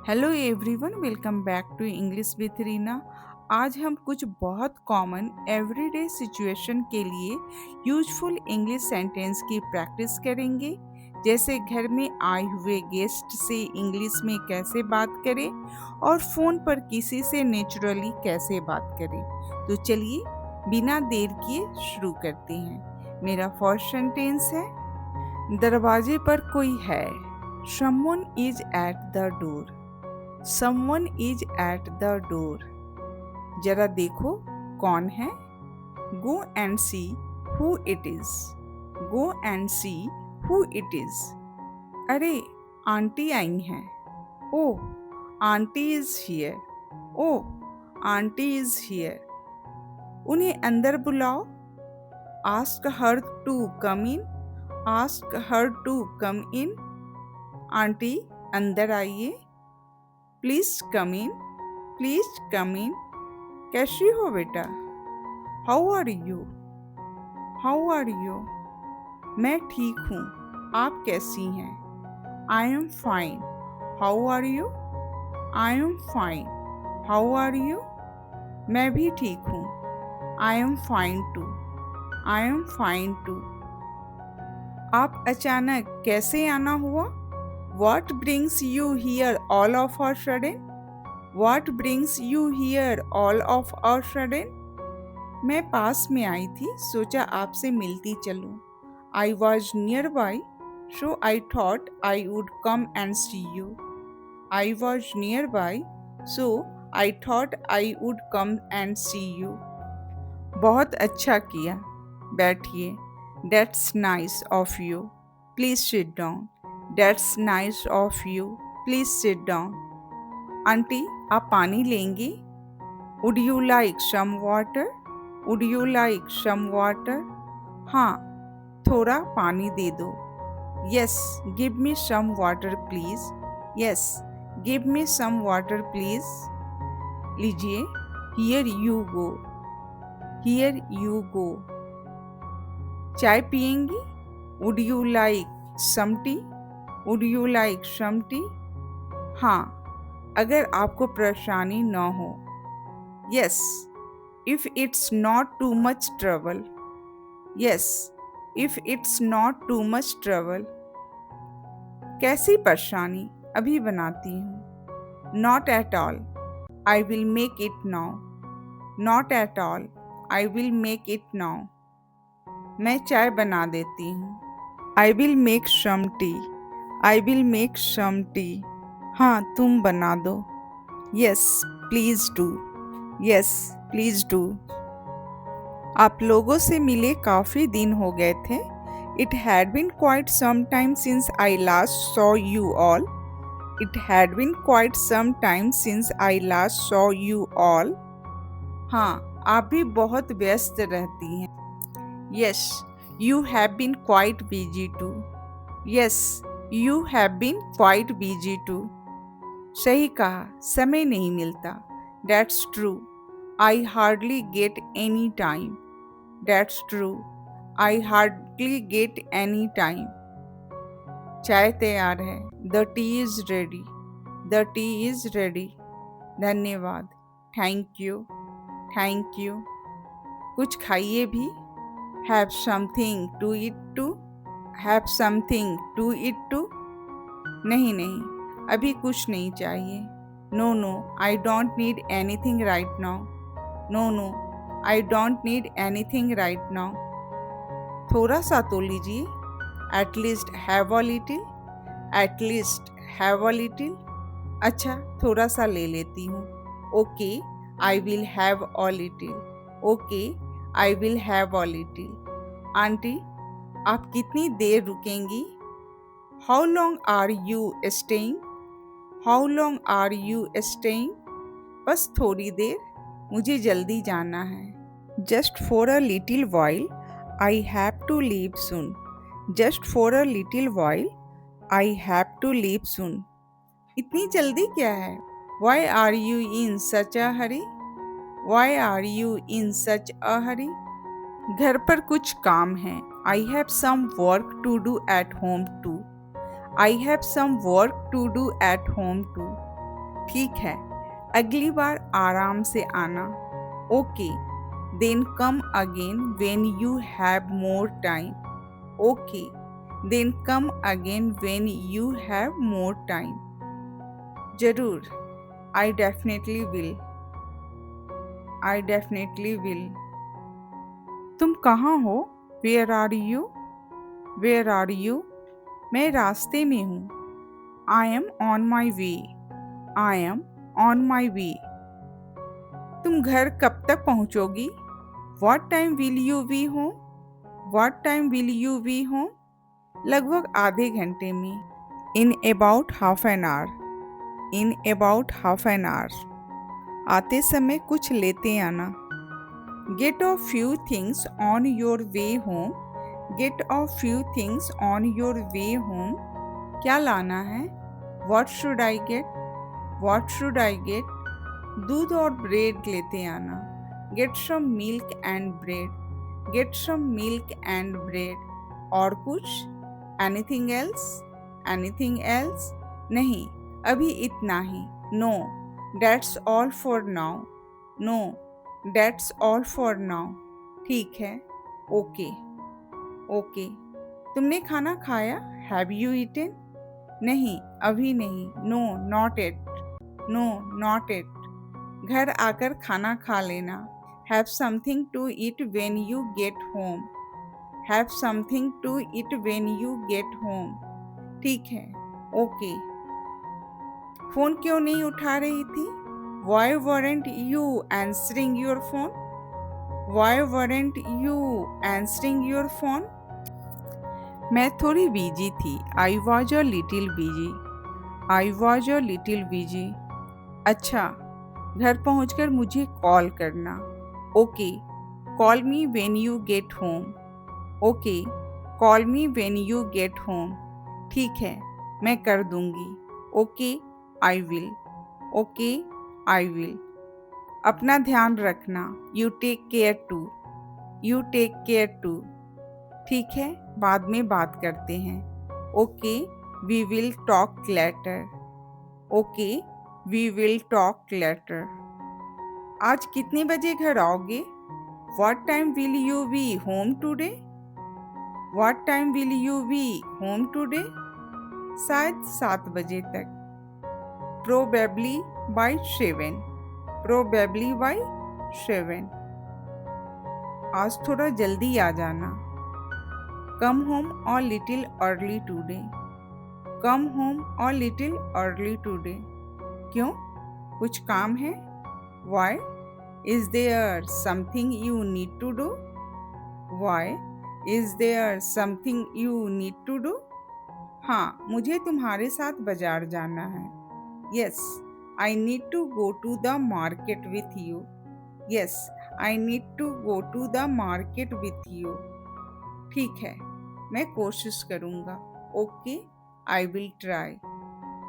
Hello everyone, welcome back to English with Reena. आज हम कुछ बहुत कॉमन एवरीडे सिचुएशन के लिए यूजफुल इंग्लिश सेंटेंस की प्रैक्टिस करेंगे। जैसे घर में आए हुए गेस्ट से इंग्लिश में कैसे बात करें और फ़ोन पर किसी से नेचुरली कैसे बात करें। तो चलिए बिना देर किए शुरू करते हैं। मेरा फर्स्ट सेंटेंस है, दरवाजे पर कोई है। Someone is at the door. Someone is at the door. जरा देखो कौन है। Go and see who it is. Go and see who it is. अरे आंटी आई हैं। Oh, auntie is here. Oh, auntie is here. उन्हें अंदर बुलाओ। Ask her to come in. Ask her to come in. Aunty अंदर आइए। Please come in. Please come in. कैसी हो बेटा? How are you? How are you? मैं ठीक हूँ, आप कैसी हैं? I am fine. How are you? I am fine. How are you? मैं भी ठीक हूँ। I am fine too. I am fine too. आप अचानक कैसे आना हुआ? What brings you here all of a sudden? What brings you here all of a sudden? मैं पास में आई थी, सोचा आपसे मिलती चलूं। I was nearby, so I thought I would come and see you. I was nearby, so I thought I would come and see you. बहुत अच्छा किया, बैठिए। That's nice of you. Please sit down. That's nice of you. Please sit down. Aunty आप पानी लेंगी? Would you like some water? Would you like some water? हाँ, थोड़ा पानी दे दो। Yes, give me some water please. Yes, give me some water please. लीजिए, here you go. Here you go. चाय पियेंगी? Would you like some tea? Would you like some tea? हाँ, अगर आपको परेशानी न हो। Yes, if it's not too much trouble. Yes, if it's not too much trouble. कैसी परेशानी? अभी बनाती हूँ। Not at all. I will make it now. Not at all. I will make it now. मैं चाय बना देती हूँ। I will make some tea. I will make some tea. हाँ, तुम बना दो। Yes, please do. Yes, please do. आप लोगों से मिले काफ़ी दिन हो गए थे। It had been quite some time since I last saw you all. It had been quite some time since I last saw you all. हाँ, आप भी बहुत व्यस्त रहती हैं। Yes, you have been quite busy too. Yes, you have been quite busy too. सही कहा, समय नहीं मिलता। That's true. I hardly get any time. That's true. I hardly get any time. चाय तैयार है। The tea is ready. The tea is ready. धन्यवाद। Thank you. Thank you. कुछ खाइए भी। Have something to eat too. Have something to eat too? नहीं नहीं, अभी कुछ नहीं चाहिए। No no, I don't need anything right now. No no, I don't need anything right now. थोड़ा सा तो लीजिए। At least have a little. At least have a little. अच्छा, थोड़ा सा ले लेती हूँ। Okay, I will have a little. Okay, I will have a little. Aunty आप कितनी देर रुकेंगी? How long are you staying? How long are you staying? बस थोड़ी देर, मुझे जल्दी जाना है। Just for a little while, I have to leave soon. Just for a little while, I have to leave soon. इतनी जल्दी क्या है? Why are you in such a hurry? Why are you in such a hurry? घर पर कुछ काम है। I have some work to do at home too. I have some work to do at home too. ठीक है, अगली बार आराम से आना। Okay, then come again when you have more time. Okay, then come again when you have more time. जरूर, I definitely will. I definitely will. तुम कहाँ हो? Where are you? Where are you? मैं रास्ते में हूँ। I am on my way. I am on my way. तुम घर कब तक पहुँचोगी? What time will you be home? What time will you be home? लगभग आधे घंटे में। In about half an hour. In about half an hour. आते समय कुछ लेते आना। Get a few things on your way home. Get a few things on your way home. क्या लाना है? What should I get? What should I get? दूध और ब्रेड लेते आना। Get some milk and bread. Get some milk and bread. और कुछ? Anything else? Anything else? नहीं, अभी इतना ही। No, that's all for now. No, that's all for now. ठीक है, ओके। ओके, तुमने खाना खाया? Have you eaten? नहीं, अभी नहीं। No, not yet. No, not yet. घर आकर खाना खा लेना। Have something to eat when you get home. Have something to eat when you get home. ठीक है, ओके। फोन क्यों नहीं उठा रही थी? Why weren't you answering your phone? Why weren't you answering your phone? मैं थोड़ी बिजी थी। I was a little busy. I was a little busy. अच्छा, घर पहुंचकर मुझे कॉल करना। Okay, call me when you get home. Okay, call me when you get home. ठीक है, मैं कर दूंगी। Okay, I will. Okay, I will. अपना ध्यान रखना। You take care too. You take care too. ठीक है, बाद में बात करते हैं। Okay, we will talk later. Okay, we will talk later. आज कितने बजे घर आओगे? What time will you be home today? What time will you be home today? शायद 7 बजे तक। Probably by 7। Probably by 7। आज थोड़ा जल्दी आ जाना। Come home a little early today. Come home a little early today. क्यों? कुछ काम है? Why? Is there something you need to do? Why? Is there something you need to do? हाँ, मुझे तुम्हारे साथ बाजार जाना है। Yes, I need to go to the market with you. Yes, I need to go to the market with you. ठीक है, मैं कोशिश करूँगा। Okay, I will try.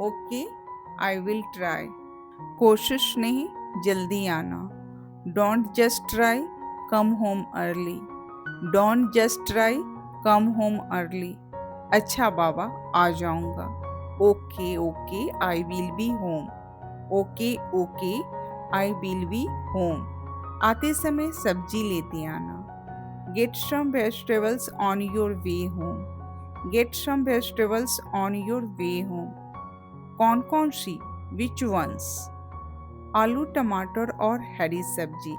Okay, I will try. कोशिश नहीं, जल्दी आना। Don't just try, come home early. Don't just try, come home early. अच्छा बाबा, आ जाऊँगा। Okay okay, I will be home. Okay okay, I will be home. आते समय सब्जी लेते आना। Get some vegetables on your way home. Get some vegetables on your way home. कौन कौन सी? विच वंस? आलू, टमाटर और हरी सब्जी।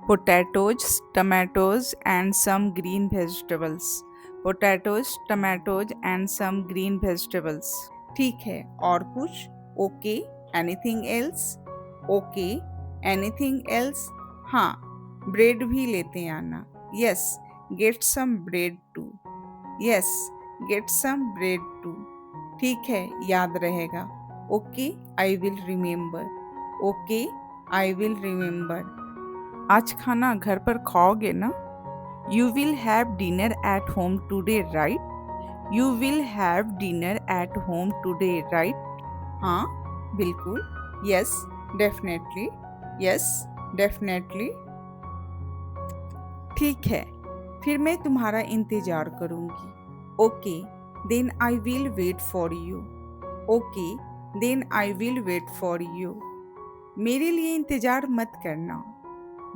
Potatoes, tomatoes and some green vegetables. Potatoes, tomatoes and some green vegetables. ठीक है, और कुछ? Okay, anything else? Okay, anything else? हाँ, ब्रेड भी लेते आना। Yes, get some bread too. Yes, get some bread too. ठीक है, याद रहेगा। Okay, I will remember. Okay, I will remember. आज खाना घर पर खाओगे ना? You will have dinner at home today right? You will have dinner at home today right? हाँ, बिल्कुल। Yes, definitely. Yes, definitely. ठीक है, फिर मैं तुम्हारा इंतजार करूंगी। Okay, then I will wait for you. Okay, then I will wait for you. मेरे लिए इंतज़ार मत करना।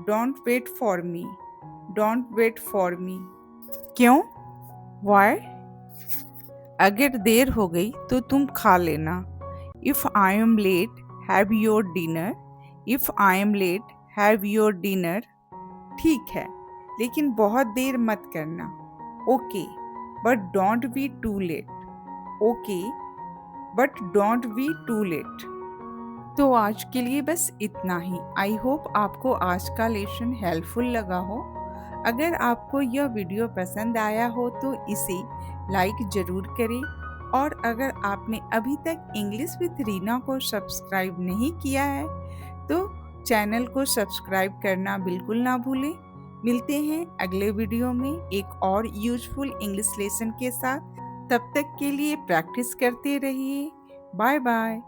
Don't wait for me. Don't wait for me. क्यों? वाई? अगर देर हो गई तो तुम खा लेना। If I am late have your dinner. If I am late have your dinner. ठीक है, लेकिन बहुत देर मत करना। Okay, but don't be too late. Okay, but don't be too late. तो आज के लिए बस इतना ही। आई होप आपको आज का लेसन हेल्पफुल लगा हो। अगर आपको यह वीडियो पसंद आया हो तो इसे लाइक ज़रूर करें, और अगर आपने अभी तक इंग्लिश विथ रीना को सब्सक्राइब नहीं किया है तो चैनल को सब्सक्राइब करना बिल्कुल ना भूलें। मिलते हैं अगले वीडियो में एक और यूजफुल इंग्लिश लेसन के साथ। तब तक के लिए प्रैक्टिस करते रहिए। Bye bye.